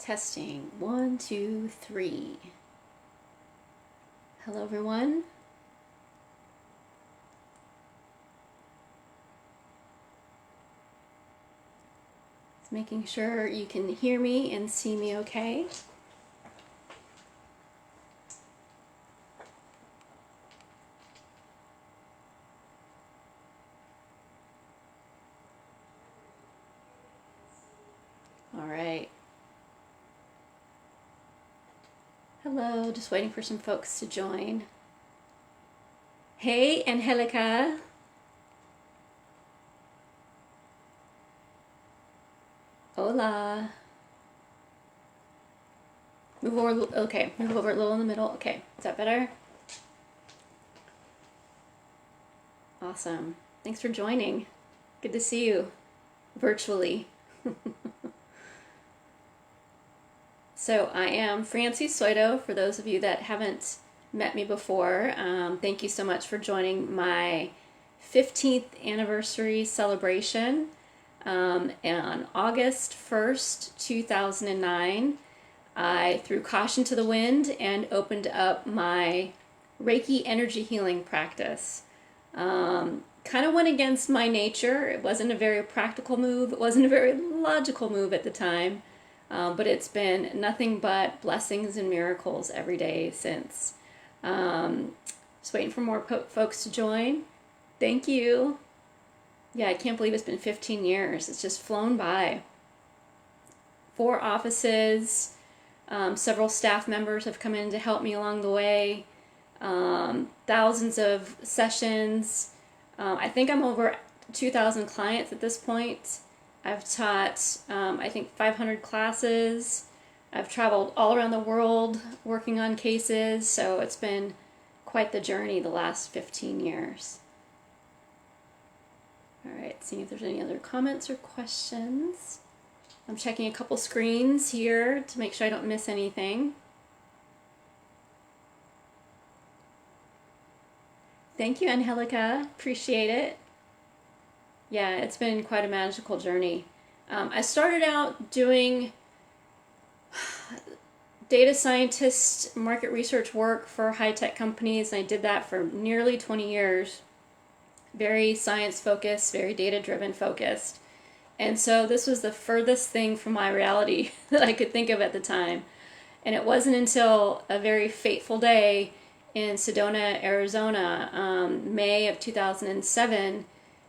Testing. 1, 2, 3. Hello, everyone. Just making sure you can hear me and see me okay. All right. Hello, just waiting for some folks to join. Hey, Angelica. Hola. Move over, okay, move over a little in the middle. Okay, is that better? Awesome. Thanks for joining. Good to see you virtually. So I am Francie Soito, for those of you that haven't met me before. Thank you so much for joining my 15th anniversary celebration on August 1st, 2009. I threw caution to the wind and opened up my Reiki energy healing practice. Kind of went against my nature. It wasn't a very practical move. It wasn't a very logical move at the time. But it's been nothing but blessings and miracles every day since. Just waiting for more folks to join. Thank you. Yeah, I can't believe it's been 15 years. It's just flown by. 4 offices. Several staff members have come in to help me along the way. Thousands of sessions. I think I'm over 2,000 clients at this point. I've taught, I think, 500 classes. I've traveled all around the world working on cases, so it's been quite the journey the last 15 years. All right, seeing if there's any other comments or questions. I'm checking a couple screens here to make sure I don't miss anything. Thank you, Angelica. Appreciate it. Yeah, it's been quite a magical journey. I started out doing data scientist market research work for high-tech companies, and I did that for nearly 20 years. Very science-focused, very data-driven focused. And so this was the furthest thing from my reality that I could think of at the time. And it wasn't until a very fateful day in Sedona, Arizona, May of 2007,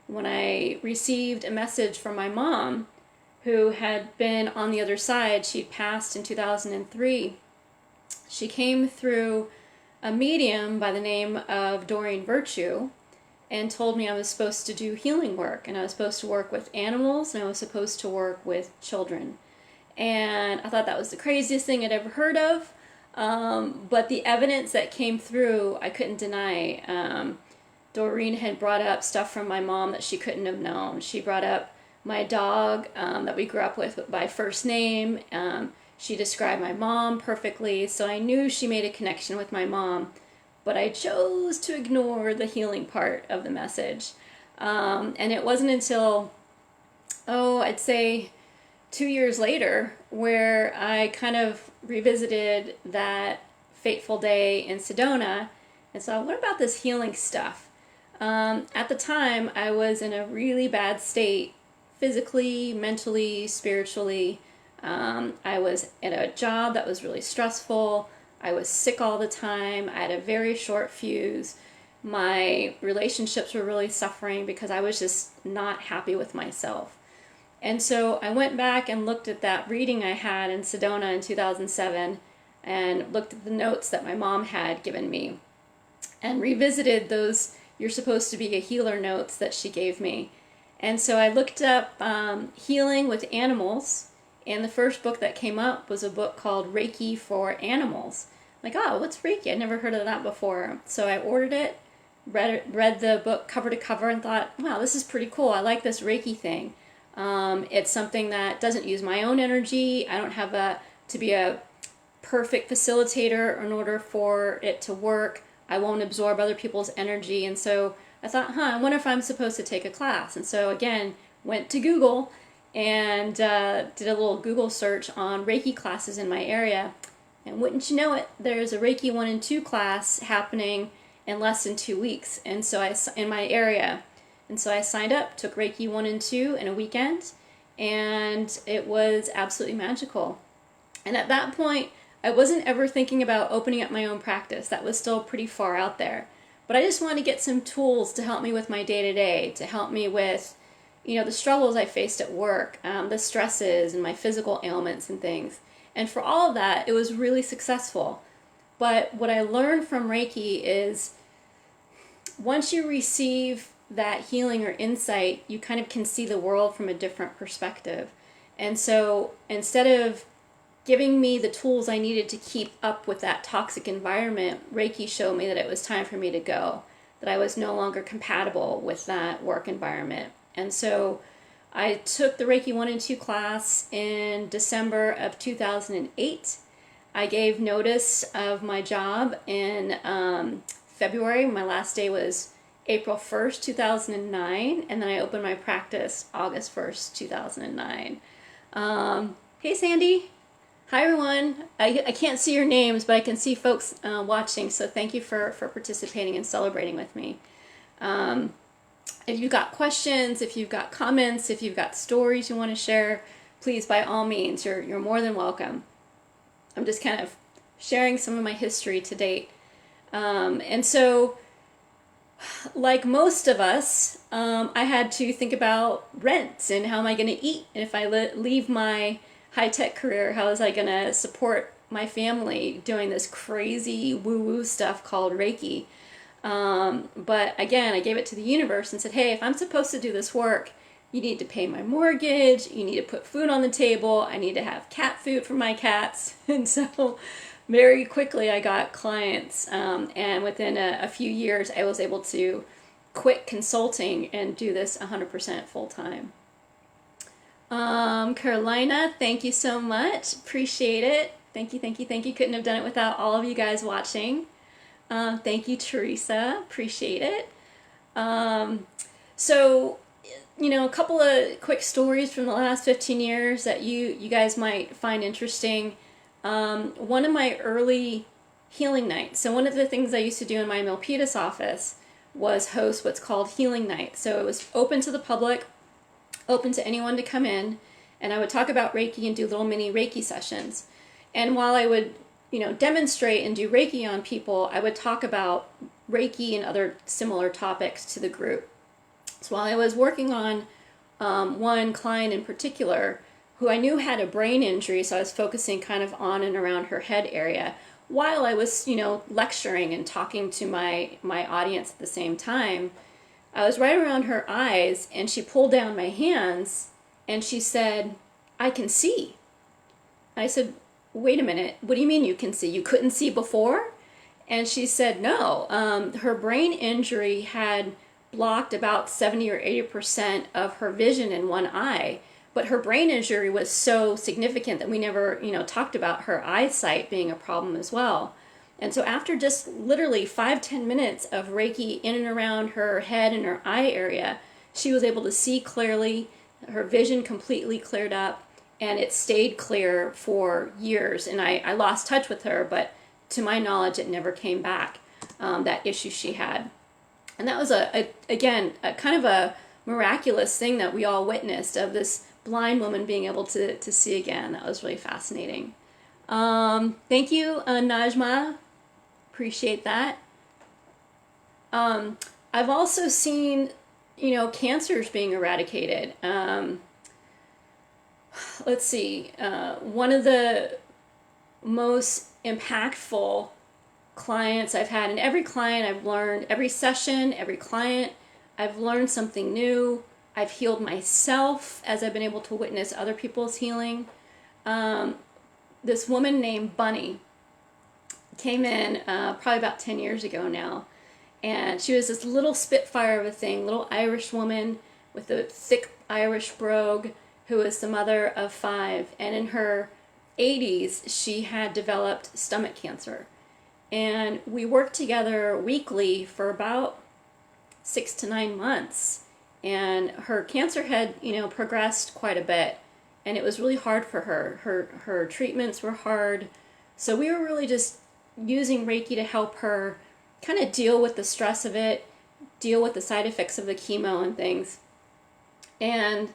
when I received a message from my mom, who had been on the other side. She'd passed in 2003. She came through a medium by the name of Doreen Virtue and told me I was supposed to do healing work, and I was supposed to work with animals, and I was supposed to work with children. And I thought that was the craziest thing I'd ever heard of, but the evidence that came through, I couldn't deny. Doreen had brought up stuff from my mom that she couldn't have known. She brought up my dog that we grew up with by first name. She described my mom perfectly, so I knew she made a connection with my mom, but I chose to ignore the healing part of the message. And it wasn't until, I'd say 2 years later, where I kind of revisited that fateful day in Sedona and saw, what about this healing stuff? At the time, I was in a really bad state, physically, mentally, spiritually. I was at a job that was really stressful. I was sick all the time. I had a very short fuse. My relationships were really suffering because I was just not happy with myself. And so I went back and looked at that reading I had in Sedona in 2007 and looked at the notes that my mom had given me and revisited those "you're supposed to be a healer" notes that she gave me. And so I looked up healing with animals, and the first book that came up was a book called Reiki for Animals. I'm like, oh, what's Reiki? I'd never heard of that before. So I ordered it, read the book cover to cover, and thought, wow, this is pretty cool. I like this Reiki thing. It's something that doesn't use my own energy. I don't have to be a perfect facilitator in order for it to work. I won't absorb other people's energy. And so I thought, I wonder if I'm supposed to take a class. And so again, went to Google and did a little Google search on Reiki classes in my area. And wouldn't you know it, there's a Reiki 1 and 2 class happening in less than 2 weeks, and so in my area. And so I signed up, took Reiki 1 and 2 in a weekend, and it was absolutely magical. And at that point, I wasn't ever thinking about opening up my own practice. That was still pretty far out there. But I just wanted to get some tools to help me with my day-to-day, to help me with, the struggles I faced at work, the stresses and my physical ailments and things. And for all of that, it was really successful. But what I learned from Reiki is once you receive that healing or insight, you kind of can see the world from a different perspective. And so instead of giving me the tools I needed to keep up with that toxic environment, Reiki showed me that it was time for me to go, that I was no longer compatible with that work environment. And so I took the Reiki 1 and 2 class in December of 2008. I gave notice of my job in February. My last day was April 1st, 2009, and then I opened my practice August 1st, 2009. Hey, Sandy. Hi, everyone. I can't see your names, but I can see folks watching, so thank you for participating and celebrating with me. If you've got questions, if you've got comments, if you've got stories you want to share, please, by all means, you're more than welcome. I'm just kind of sharing some of my history to date. And so, like most of us, I had to think about rent and how am I going to eat? And if I leave my high-tech career, how was I going to support my family doing this crazy woo-woo stuff called Reiki? But again, I gave it to the universe and said, hey, if I'm supposed to do this work, you need to pay my mortgage, you need to put food on the table, I need to have cat food for my cats. And so very quickly I got clients, and within a few years I was able to quit consulting and do this 100% full-time. Carolina, thank you so much. Appreciate it. Thank you, thank you, thank you. Couldn't have done it without all of you guys watching. Thank you, Teresa. Appreciate it. So, a couple of quick stories from the last 15 years that you guys might find interesting. One of my early healing nights. So one of the things I used to do in my Milpitas office was host what's called healing nights. So it was open to the public, open to anyone to come in, and I would talk about Reiki and do little mini Reiki sessions. And while I would, demonstrate and do Reiki on people, I would talk about Reiki and other similar topics to the group. So while I was working on one client in particular, who I knew had a brain injury, so I was focusing kind of on and around her head area, while I was, lecturing and talking to my audience at the same time, I was right around her eyes, and she pulled down my hands, and she said, I can see. I said, wait a minute, what do you mean you can see? You couldn't see before? And she said, no, her brain injury had blocked about 70 or 80% of her vision in one eye, but her brain injury was so significant that we never, talked about her eyesight being a problem as well. And so after just literally 5-10 minutes of Reiki in and around her head and her eye area, she was able to see clearly, her vision completely cleared up, and it stayed clear for years. And I lost touch with her, but to my knowledge, it never came back, that issue she had. And that was, again, a kind of a miraculous thing that we all witnessed, of this blind woman being able to see again. That was really fascinating. Thank you, Najma. Appreciate that. I've also seen, cancers being eradicated. Let's see. One of the most impactful clients I've had, and every client I've learned, every session, every client, I've learned something new. I've healed myself as I've been able to witness other people's healing. This woman named Bunny came in probably about 10 years ago now, and she was this little spitfire of a thing, little Irish woman with a thick Irish brogue, who was the mother of 5, and in her 80s she had developed stomach cancer. And we worked together weekly for about 6 to 9 months, and her cancer had, progressed quite a bit, and it was really hard for her. Her treatments were hard, so we were really just using Reiki to help her kind of deal with the stress of it, deal with the side effects of the chemo and things. And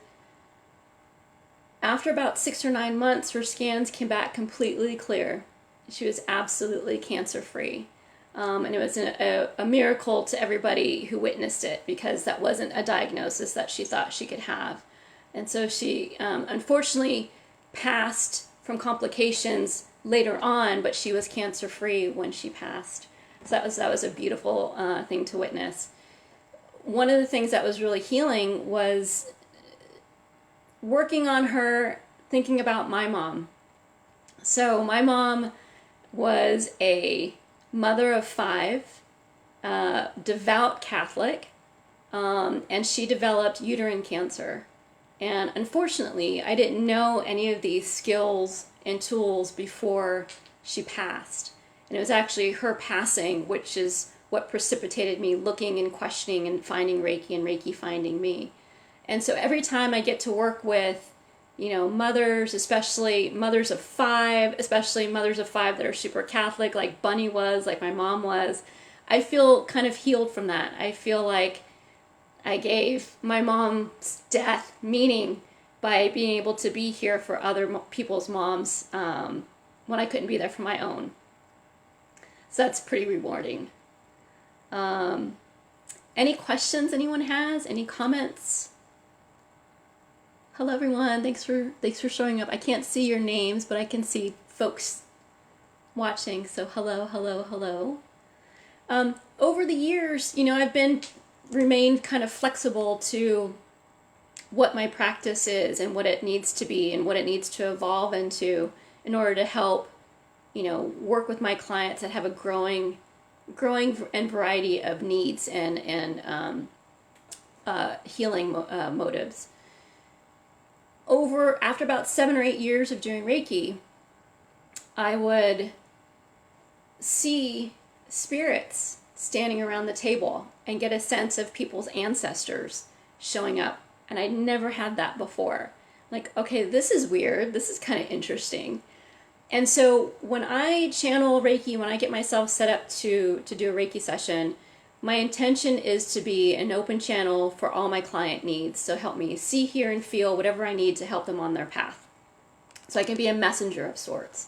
after about 6 or 9 months, her scans came back completely clear. She was absolutely cancer-free. And it was a miracle to everybody who witnessed it, because that wasn't a diagnosis that she thought she could have. And so she unfortunately passed from complications later on, but she was cancer-free when she passed. So that was a beautiful thing to witness. One of the things that was really healing was working on her, thinking about my mom. So my mom was a mother of 5, devout Catholic, and she developed uterine cancer. And unfortunately, I didn't know any of these skills and tools before she passed. And it was actually her passing, which is what precipitated me looking and questioning and finding Reiki, and Reiki finding me. And so every time I get to work with, mothers, especially mothers of 5, especially mothers of 5 that are super Catholic, like Bunny was, like my mom was, I feel kind of healed from that. I feel like I gave my mom's death meaning by being able to be here for other people's moms when I couldn't be there for my own. So that's pretty rewarding. Any questions anyone has? Any comments? Hello everyone, thanks for showing up. I can't see your names, but I can see folks watching, so hello, hello, hello. Over the years, I've remained kind of flexible to what my practice is and what it needs to be and what it needs to evolve into in order to help, work with my clients that have a growing and variety of needs and healing motives. After about 7 or 8 years of doing Reiki, I would see spirits standing around the table and get a sense of people's ancestors showing up. And I never had that before. Like, okay, this is weird. This is kind of interesting. And so when I channel Reiki, when I get myself set up to do a Reiki session, my intention is to be an open channel for all my client needs. So help me see, hear, and feel whatever I need to help them on their path. So I can be a messenger of sorts.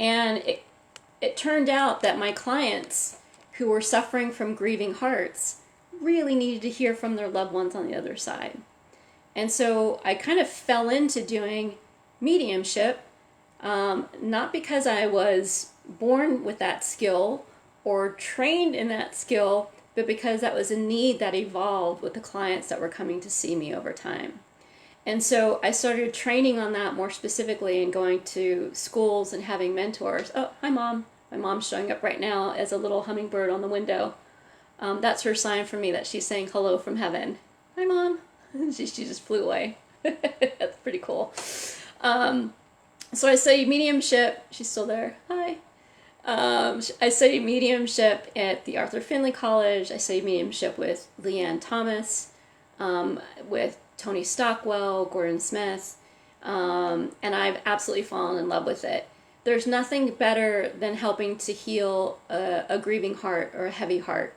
And it turned out that my clients who were suffering from grieving hearts really needed to hear from their loved ones on the other side. And so I kind of fell into doing mediumship, not because I was born with that skill or trained in that skill, but because that was a need that evolved with the clients that were coming to see me over time. And so I started training on that more specifically and going to schools and having mentors. Oh, hi Mom. My mom's showing up right now as a little hummingbird on the window. That's her sign for me that she's saying hello from heaven. Hi Mom. She just flew away. That's pretty cool. So I studied mediumship. She's still there. Hi. I studied mediumship at the Arthur Findlay College. I studied mediumship with Leanne Thomas, with Tony Stockwell, Gordon Smith, and I've absolutely fallen in love with it. There's nothing better than helping to heal a grieving heart or a heavy heart.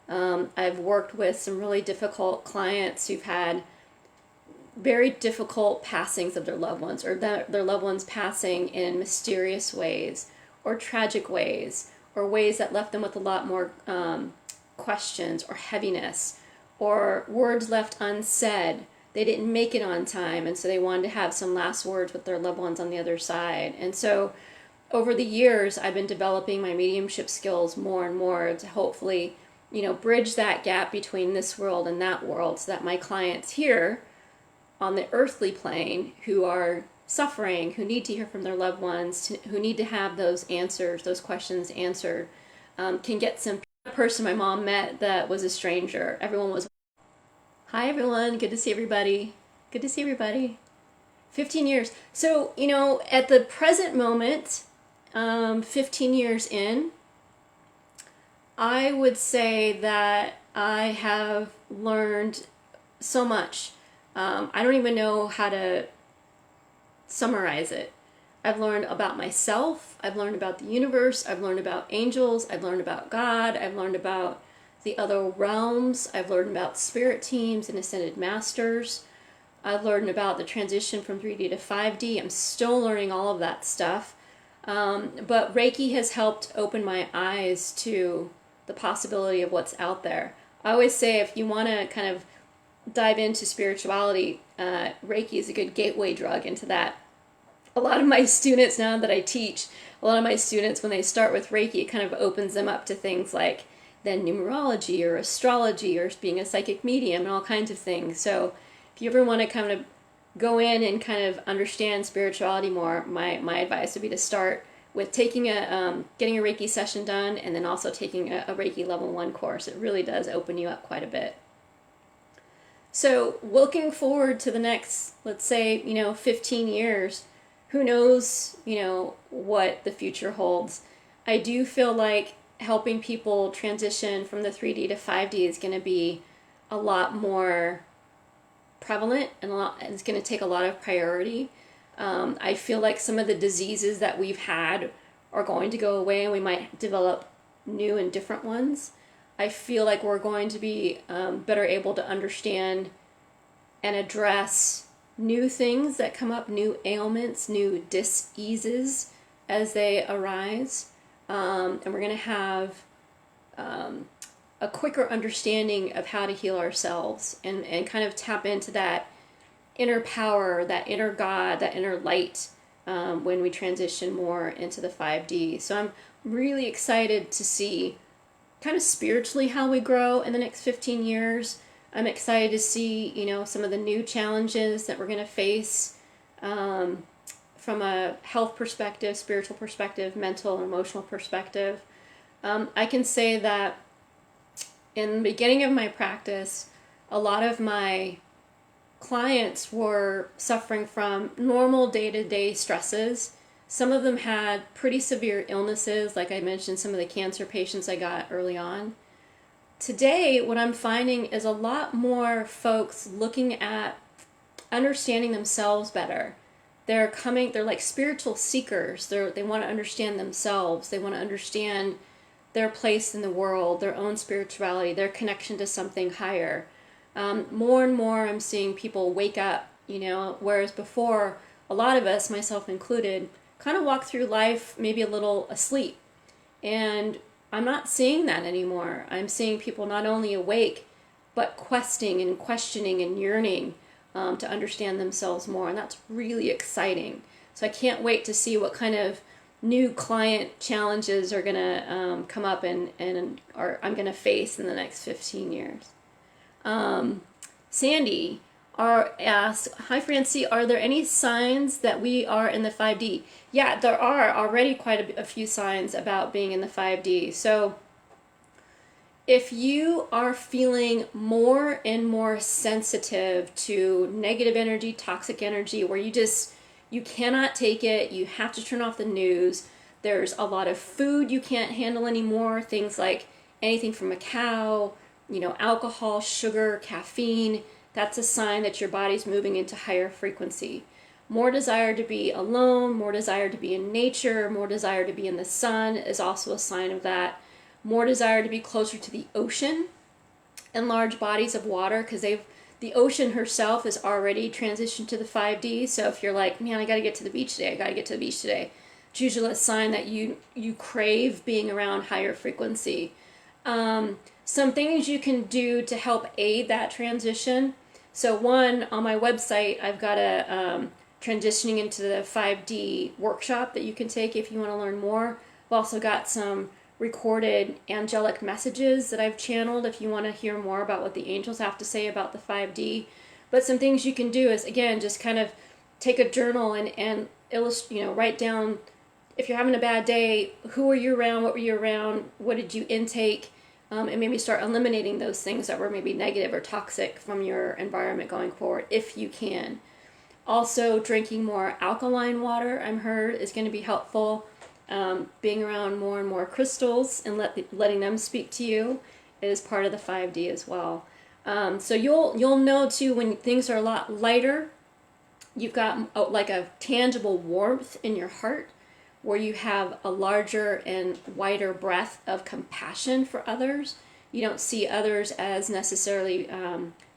I've worked with some really difficult clients who've had very difficult passings of their loved ones, or their loved ones passing in mysterious ways, or tragic ways, or ways that left them with a lot more questions or heaviness, or words left unsaid. They didn't make it on time, and so they wanted to have some last words with their loved ones on the other side. And so over the years, I've been developing my mediumship skills more and more to hopefully, bridge that gap between this world and that world, so that my clients here on the earthly plane who are suffering, who need to hear from their loved ones, who need to have those answers, those questions answered, can get some. Person my mom met that was a stranger. Everyone was, hi everyone, good to see everybody. Good to see everybody. 15 years. So, at the present moment, 15 years in, I would say that I have learned so much. I don't even know how to summarize it. I've learned about myself, I've learned about the universe, I've learned about angels, I've learned about God, I've learned about the other realms, I've learned about spirit teams and ascended masters. I've learned about the transition from 3D to 5D. I'm still learning all of that stuff. But Reiki has helped open my eyes to the possibility of what's out there. I always say if you want to kind of dive into spirituality, Reiki is a good gateway drug into that. A lot of my students, now that I teach, a lot of my students, when they start with Reiki, it kind of opens them up to things like then numerology or astrology or being a psychic medium and all kinds of things. So if you ever want to kind of go in and kind of understand spirituality more, my advice would be to start with taking getting a Reiki session done, and then also taking a Reiki level 1 course. It really does open you up quite a bit. So looking forward to the next, let's say, 15 years, who knows, what the future holds. I do feel like helping people transition from the 3D to 5D is going to be a lot more prevalent, and it's going to take a lot of priority. I feel like some of the diseases that we've had are going to go away, and we might develop new and different ones. I feel like we're going to be better able to understand and address new things that come up, new ailments, new diseases as they arise. And we're going to have a quicker understanding of how to heal ourselves, and kind of tap into that inner power, that inner God, that inner light when we transition more into the 5D. So I'm really excited to see kind of spiritually how we grow in the next 15 years. I'm excited to see, some of the new challenges that we're going to face from a health perspective, spiritual perspective, mental and emotional perspective. I can say that in the beginning of my practice, a lot of my clients were suffering from normal day-to-day stresses. Some of them had pretty severe illnesses, like I mentioned, some of the cancer patients I got early on. Today, what I'm finding is a lot more folks looking at understanding themselves better. They're like spiritual seekers. They want to understand themselves. They want to understand their place in the world, their own spirituality, their connection to something higher. More and more I'm seeing people wake up, whereas before, a lot of us, myself included, kind of walk through life maybe a little asleep. And I'm not seeing that anymore. I'm seeing people not only awake, but questing and questioning and yearning to understand themselves more. And that's really exciting. So I can't wait to see what kind of new client challenges are going to come up and I'm going to face in the next 15 years. Sandy asks, hi Francie, are there any signs that we are in the 5D? Yeah, there are already quite a few signs about being in the 5D. So if you are feeling more and more sensitive to negative energy, toxic energy, where you cannot take it, you have to turn off the news, there's a lot of food you can't handle anymore, things like anything from a cow, alcohol, sugar, caffeine, that's a sign that your body's moving into higher frequency. More desire to be alone, more desire to be in nature, more desire to be in the sun is also a sign of that. More desire to be closer to the ocean and large bodies of water, because the ocean herself is already transitioned to the 5D. So if you're like, man, I got to get to the beach today, it's usually a sign that you crave being around higher frequency. Some things you can do to help aid that transition. So one, on my website, I've got a transitioning into the 5D workshop that you can take if you want to learn more. I've also got some recorded angelic messages that I've channeled if you want to hear more about what the angels have to say about the 5D. But some things you can do is, again, just kind of take a journal and write down, if you're having a bad day, who were you around, what were you around, what did you intake, and maybe start eliminating those things that were maybe negative or toxic from your environment going forward, if you can. Also, drinking more alkaline water, I'm heard, is going to be helpful. Being around more and more crystals and letting them speak to you is part of the 5D as well. So you'll know too when things are a lot lighter. You've got like a tangible warmth in your heart, where you have a larger and wider breadth of compassion for others. You don't see others as necessarily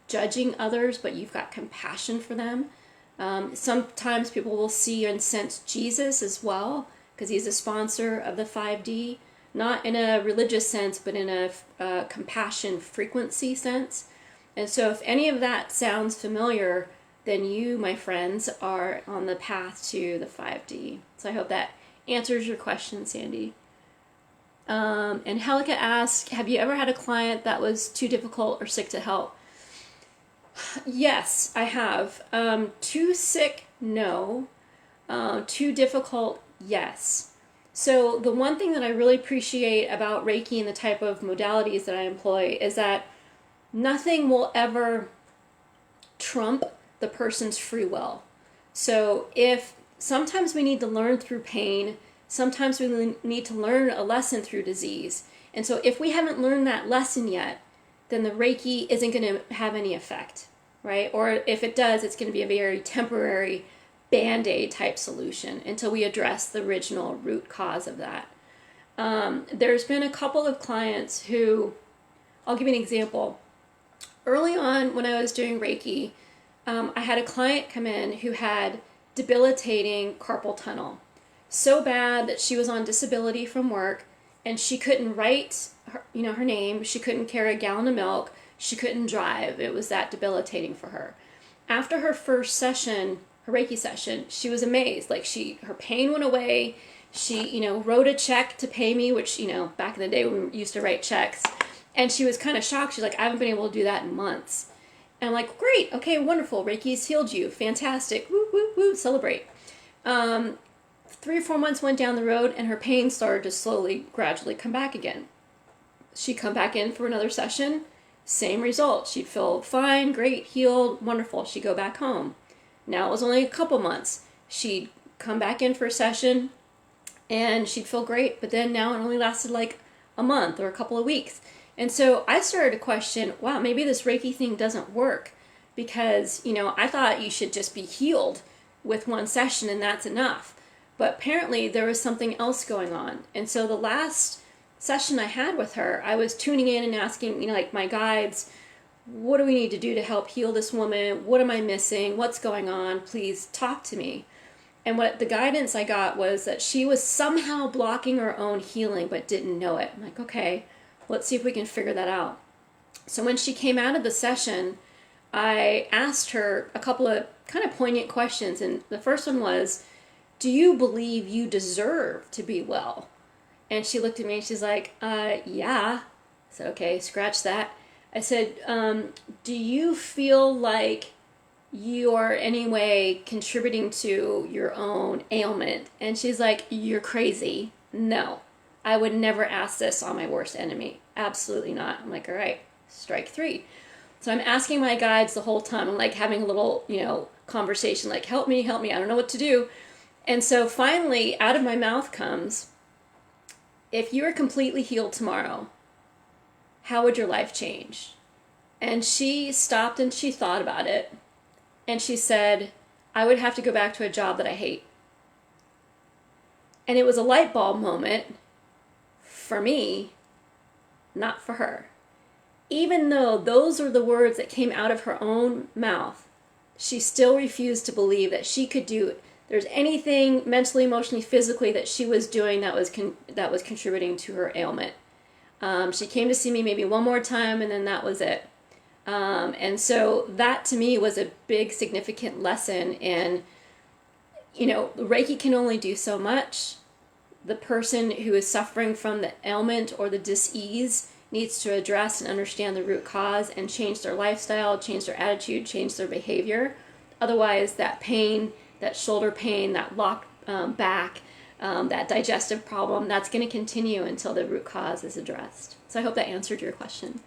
judging others, but you've got compassion for them. Sometimes people will see and sense Jesus as well, because he's a sponsor of the 5D, not in a religious sense, but in a compassion frequency sense. And so if any of that sounds familiar, then you, my friends, are on the path to the 5D. So I hope that answers your question, Sandy. And Helika asked, have you ever had a client that was too difficult or sick to help? Yes, I have. Too sick, no. Too difficult, yes. So the one thing that I really appreciate about Reiki and the type of modalities that I employ is that nothing will ever trump the person's free will. So if sometimes we need to learn through pain, sometimes we need to learn a lesson through disease. And so if we haven't learned that lesson yet, then the Reiki isn't going to have any effect, right? Or if it does, it's going to be a very temporary Band-Aid type solution until we address the original root cause of that. There's been a couple of clients who, I'll give you an example. Early on when I was doing Reiki, I had a client come in who had debilitating carpal tunnel. So bad that she was on disability from work, and she couldn't write her name, she couldn't carry a gallon of milk, she couldn't drive. It was that debilitating for her. After her first session, her Reiki session, she was amazed. Like her pain went away. She, wrote a check to pay me, which, back in the day we used to write checks. And she was kind of shocked. She's like, I haven't been able to do that in months. And I'm like, great, okay, wonderful. Reiki's healed you. Fantastic. Woo, woo, woo, celebrate. 3 or 4 months went down the road, and her pain started to slowly, gradually come back again. She'd come back in for another session, same result. She'd feel fine, great, healed, wonderful. She'd go back home. Now it was only a couple months. She'd come back in for a session, and she'd feel great, but then now it only lasted like a month or a couple of weeks. And so I started to question, wow, maybe this Reiki thing doesn't work, because, I thought you should just be healed with one session and that's enough. But apparently there was something else going on. And so the last session I had with her, I was tuning in and asking, like my guides, what do we need to do to help heal this woman? What am I missing? What's going on? Please talk to me. And what the guidance I got was that she was somehow blocking her own healing but didn't know it. I'm like, okay, let's see if we can figure that out. So when she came out of the session, I asked her a couple of kind of poignant questions. And the first one was, do you believe you deserve to be well? And she looked at me and she's like, yeah. I said, okay, scratch that. I said, do you feel like you are any way contributing to your own ailment? And she's like, you're crazy. No, I would never ask this on my worst enemy. Absolutely not. I'm like, all right, strike 3. So I'm asking my guides the whole time. I'm like having a little, conversation, like, help me. I don't know what to do. And so finally, out of my mouth comes, if you were completely healed tomorrow, how would your life change? And she stopped and she thought about it. And she said, I would have to go back to a job that I hate. And it was a light bulb moment for me, not for her. Even though those are the words that came out of her own mouth, she still refused to believe that she could do it. There's anything mentally, emotionally, physically that she was doing that was contributing to her ailment. She came to see me maybe one more time, and then that was it. And so that to me was a big, significant lesson in, Reiki can only do so much. The person who is suffering from the ailment or the dis-ease needs to address and understand the root cause and change their lifestyle, change their attitude, change their behavior. Otherwise, that pain, that shoulder pain, that locked back, that digestive problem, that's going to continue until the root cause is addressed. So I hope that answered your question.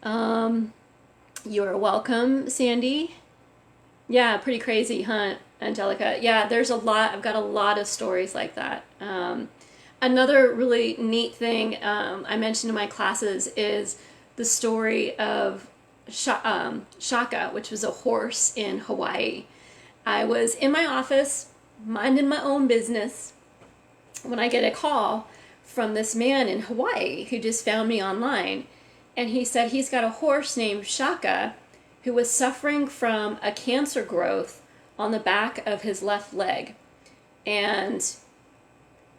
You're welcome, Sandy. Yeah, pretty crazy, huh, Angelica? Yeah, there's a lot. I've got a lot of stories like that. Another really neat thing I mentioned in my classes is the story of Shaka, which was a horse in Hawaii. I was in my office, minding my own business, when I get a call from this man in Hawaii who just found me online. And he said he's got a horse named Shaka who was suffering from a cancer growth on the back of his left leg. And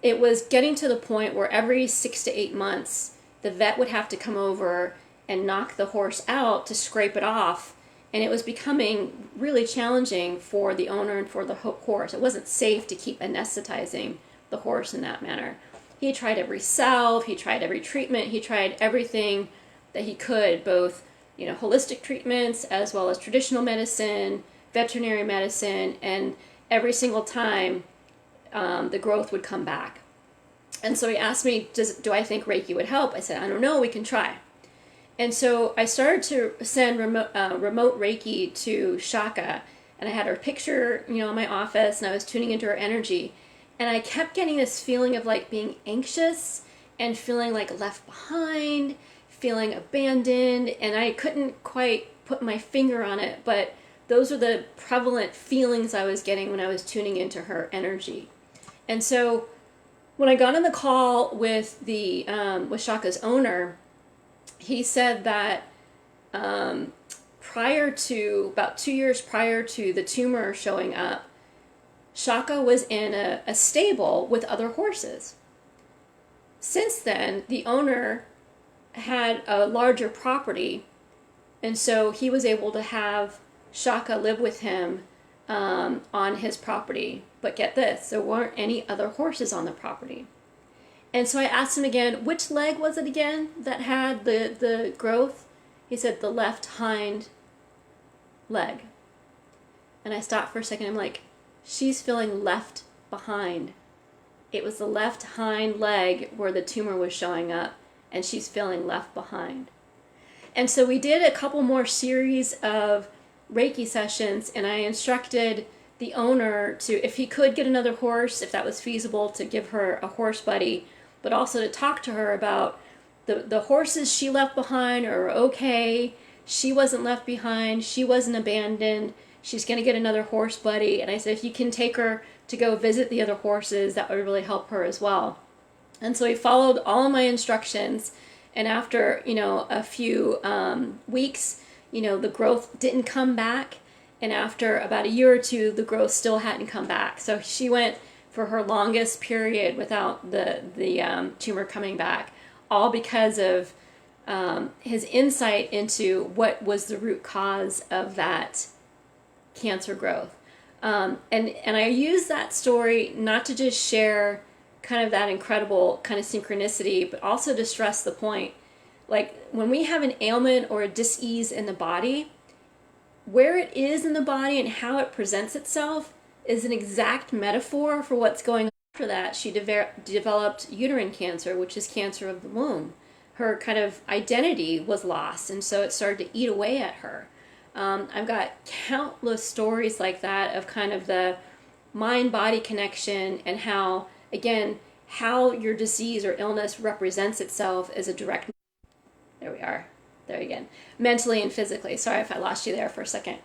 it was getting to the point where every 6 to 8 months, the vet would have to come over and knock the horse out to scrape it off. And it was becoming really challenging for the owner and for the horse. It wasn't safe to keep anesthetizing the horse in that manner. He tried every salve, he tried every treatment, he tried everything that he could, both holistic treatments as well as traditional medicine, veterinary medicine, and every single time the growth would come back. And so he asked me, do I think Reiki would help? I said, I don't know, we can try. And so I started to send remote Reiki to Shaka, and I had her picture, in my office, and I was tuning into her energy. And I kept getting this feeling of like being anxious and feeling like left behind, feeling abandoned, and I couldn't quite put my finger on it, but those were the prevalent feelings I was getting when I was tuning into her energy. And so when I got on the call with with Shaka's owner, he said that about 2 years prior to the tumor showing up, Shaka was in a stable with other horses. Since then, the owner had a larger property, and so he was able to have Shaka live with him on his property. But get this, there weren't any other horses on the property. And so I asked him again, which leg was it again that had the growth? He said the left hind leg. And I stopped for a second. I'm like, she's feeling left behind. It was the left hind leg where the tumor was showing up, and she's feeling left behind. And so we did a couple more series of Reiki sessions, and I instructed the owner to, if he could get another horse, if that was feasible, to give her a horse buddy, but also to talk to her about the horses she left behind are okay. She wasn't left behind. She wasn't abandoned. She's going to get another horse buddy. And I said, if you can take her to go visit the other horses, that would really help her as well. And so he followed all of my instructions. And after, a few weeks, the growth didn't come back. And after about a year or two, the growth still hadn't come back. So she went for her longest period without the tumor coming back, all because of his insight into what was the root cause of that cancer growth. And I use that story not to just share kind of that incredible kind of synchronicity, but also to stress the point. Like when we have an ailment or a dis-ease in the body, where it is in the body and how it presents itself is an exact metaphor for what's going on. After that, she developed uterine cancer, which is cancer of the womb. Her kind of identity was lost, and so it started to eat away at her. I've got countless stories like that of kind of the mind-body connection and how, again, how your disease or illness represents itself as a direct... There we are. There again. Mentally and physically. Sorry if I lost you there for a second.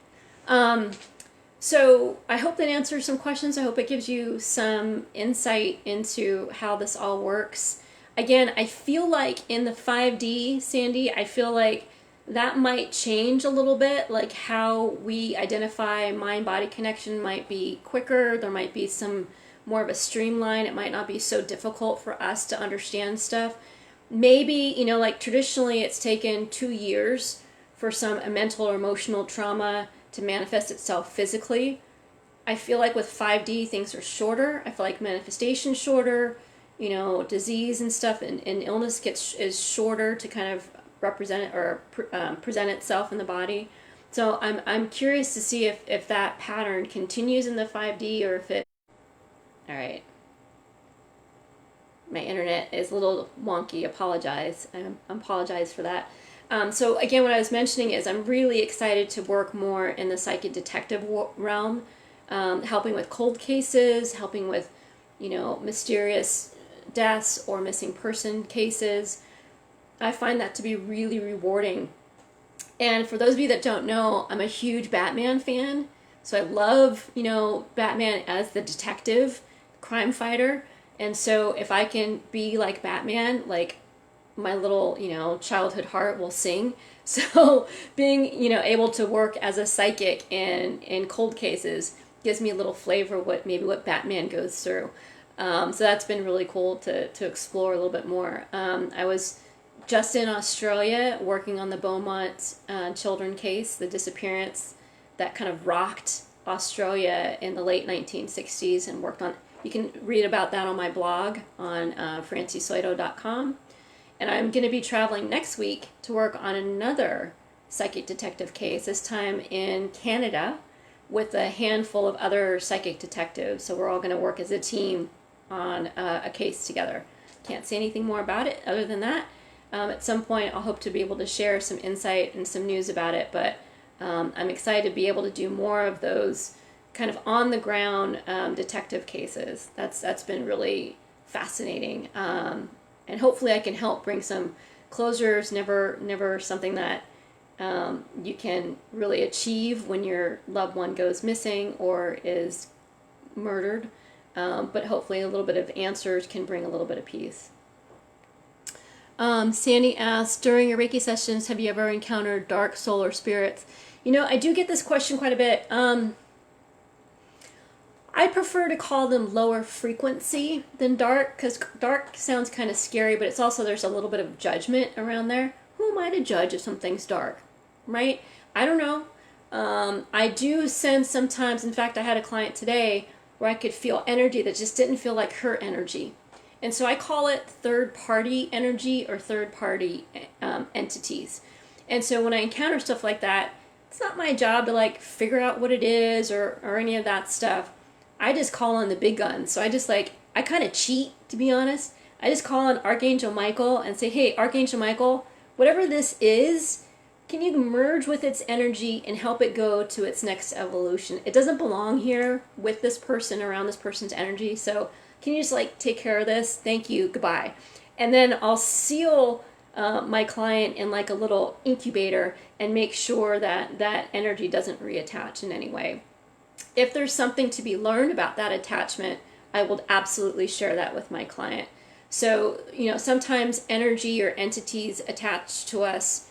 So I hope that answers some questions. I hope it gives you some insight into how this all works. Again, I feel like in the 5D, Sandy, I feel like that might change a little bit, like how we identify mind-body connection might be quicker. There might be some more of a streamline. It might not be so difficult for us to understand stuff. Maybe, like traditionally it's taken 2 years for some mental or emotional trauma to manifest itself physically. I feel like with 5D things are shorter. I feel like manifestation shorter, disease and stuff and illness is shorter to kind of represent it or present itself in the body. So I'm curious to see if that pattern continues in the 5D or if it... All right. My internet is a little wonky. Apologize. I apologize for that. So again, what I was mentioning is I'm really excited to work more in the psychic detective realm, helping with cold cases, helping with, mysterious deaths or missing person cases. I find that to be really rewarding. And for those of you that don't know, I'm a huge Batman fan. So I love, Batman as the detective, crime fighter. And so if I can be like Batman, like my little, childhood heart will sing. So being, able to work as a psychic in cold cases gives me a little flavor of what Batman goes through. So that's been really cool to explore a little bit more. I was just in Australia working on the Beaumont children case, the disappearance that kind of rocked Australia in the late 1960s, and worked on. You can read about that on my blog on franciesoito.com. And I'm going to be traveling next week to work on another psychic detective case, this time in Canada, with a handful of other psychic detectives. So we're all going to work as a team on a case together. Can't say anything more about it other than that. At some point, I'll hope to be able to share some insight and some news about it, but I'm excited to be able to do more of those kind of on-the-ground detective cases. That's been really fascinating. And hopefully I can help bring some closures. Never something that you can really achieve when your loved one goes missing or is murdered. But hopefully a little bit of answers can bring a little bit of peace. Sandy asked, during your Reiki sessions, have you ever encountered dark soul or spirits? I do get this question quite a bit. I prefer to call them lower frequency than dark, because dark sounds kind of scary, but it's also, there's a little bit of judgment around there. Who am I to judge if something's dark, right? I don't know. I do sense sometimes, in fact, I had a client today where I could feel energy that just didn't feel like her energy. And so I call it third-party energy or third-party entities. And so when I encounter stuff like that, it's not my job to figure out what it is or any of that stuff. I just call on the big guns. So I kind of cheat, to be honest. I just call on Archangel Michael and say, hey, Archangel Michael, whatever this is, can you merge with its energy and help it go to its next evolution? It doesn't belong here with this person, around this person's energy. So can you just take care of this? Thank you. Goodbye. And then I'll seal my client in a little incubator and make sure that that energy doesn't reattach in any way. If there's something to be learned about that attachment, I will absolutely share that with my client. So, sometimes energy or entities attach to us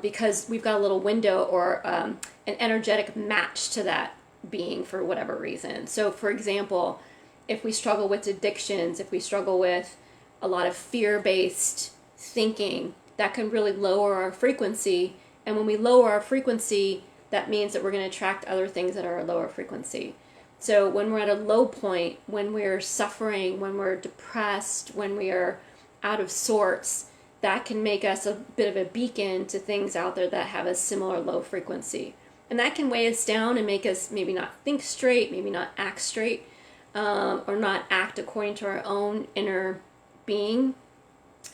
because we've got a little window or an energetic match to that being for whatever reason. So, for example, if we struggle with addictions, if we struggle with a lot of fear-based thinking, that can really lower our frequency. And when we lower our frequency, that means that we're going to attract other things that are a lower frequency. So when we're at a low point, when we're suffering, when we're depressed, when we are out of sorts, that can make us a bit of a beacon to things out there that have a similar low frequency. And that can weigh us down and make us maybe not think straight, maybe not act straight, or not act according to our own inner being.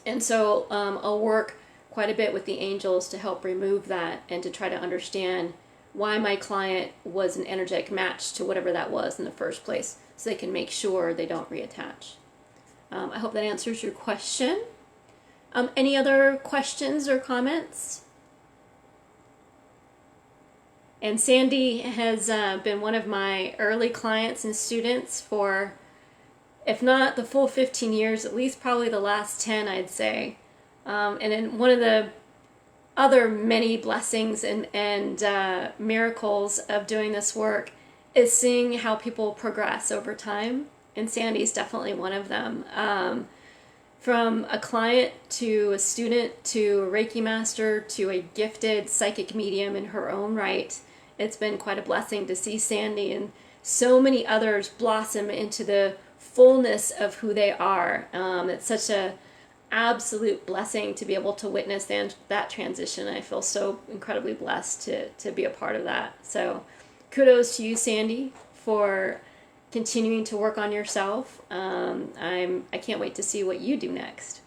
And so I'll work quite a bit with the angels to help remove that and to try to understand why my client was an energetic match to whatever that was in the first place, so they can make sure they don't reattach. I hope that answers your question. Any other questions or comments? And Sandy has been one of my early clients and students for, if not the full 15 years, at least probably the last 10, I'd say. And then one of the other many blessings and miracles of doing this work is seeing how people progress over time. And Sandy's definitely one of them. From a client to a student to a Reiki master to a gifted psychic medium in her own right, it's been quite a blessing to see Sandy and so many others blossom into the fullness of who they are. It's such a absolute blessing to be able to witness that transition. I feel so incredibly blessed to be a part of that. So kudos to you, Sandy, for continuing to work on yourself. I can't wait to see what you do next.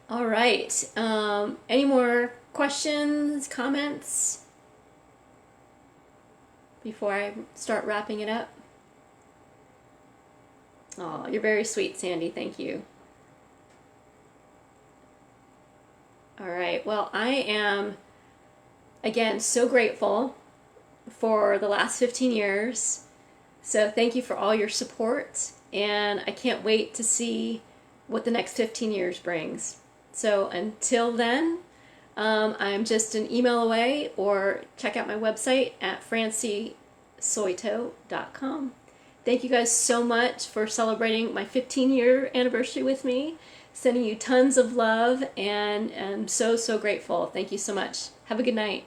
All right. Any more questions, comments before I start wrapping it up? Oh, you're very sweet, Sandy. Thank you. All right. Well, I am, again, so grateful for the last 15 years. So thank you for all your support, and I can't wait to see what the next 15 years brings. So until then, I'm just an email away, or check out my website at franciesoito.com. Thank you guys so much for celebrating my 15-year anniversary with me. Sending you tons of love, and I'm so, so grateful. Thank you so much. Have a good night.